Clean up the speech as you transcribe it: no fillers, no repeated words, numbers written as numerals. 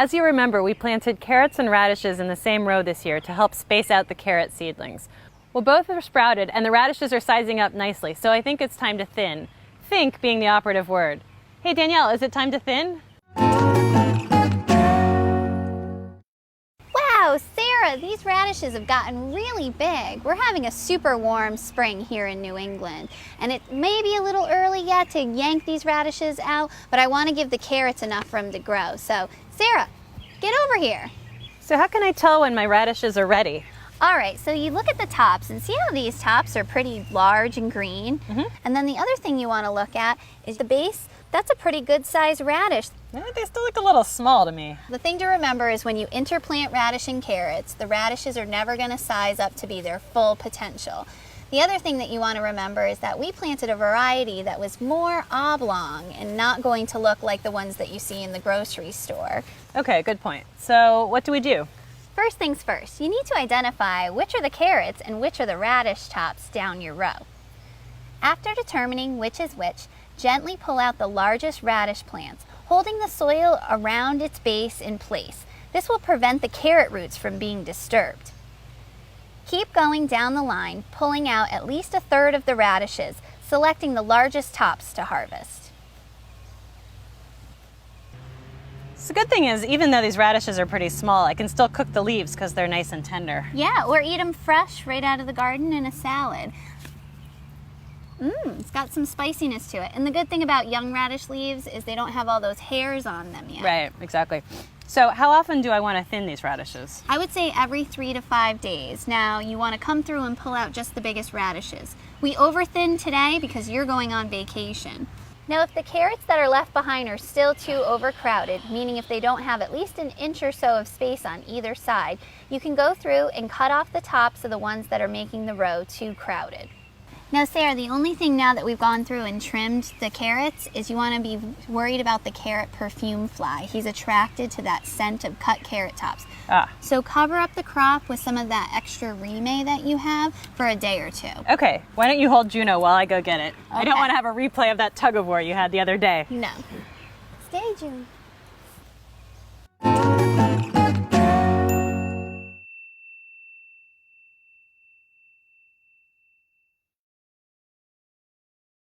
As you remember, we planted carrots and radishes in the same row this year to help space out the carrot seedlings. Well, both are sprouted and the radishes are sizing up nicely, so I think it's time to thin. Think being the operative word. Hey Danielle, is it time to thin? Wow, Sarah, these radishes have gotten really big. We're having a super warm spring here in New England, and it may be a little early yet to yank these radishes out, but I want to give the carrots enough room to grow. So, Sarah, get over here. So how can I tell when my radishes are ready? All right, so you look at the tops and see how these tops are pretty large and green. And then the other thing you want to look at is the base. That's a pretty good sized radish. Yeah, they still look a little small to me. The thing to remember is when you interplant radish and carrots, the radishes are never going to size up to be their full potential. The other thing that you want to remember is that we planted a variety that was more oblong and not going to look like the ones that you see in the grocery store. Okay, good point. So what do we do? First things first, you need to identify which are the carrots and which are the radish tops down your row. After determining which is which, gently pull out the largest radish plants, holding the soil around its base in place. This will prevent the carrot roots from being disturbed. Keep going down the line, pulling out at least a third of the radishes, selecting the largest tops to harvest. So the good thing is, even though these radishes are pretty small, I can still cook the leaves because they're nice and tender. Yeah, or eat them fresh right out of the garden in a salad. It's got some spiciness to it. And the good thing about young radish leaves is they don't have all those hairs on them yet. Right, exactly. So how often do I want to thin these radishes? I would say every 3 to 5 days. Now, you want to come through and pull out just the biggest radishes. We over-thinned today because you're going on vacation. Now, if the carrots that are left behind are still too overcrowded, meaning if they don't have at least an inch or so of space on either side, you can go through and cut off the tops of the ones that are making the row too crowded. Now, Sarah, the only thing now that we've gone through and trimmed the carrots is you want to be worried about the carrot perfume fly. He's attracted to that scent of cut carrot tops. So cover up the crop with some of that extra reemay that you have for a day or two. Okay, why don't you hold Juno while I go get it? I don't Okay. want to have a replay of that tug of war you had the other day. No. Stay, June.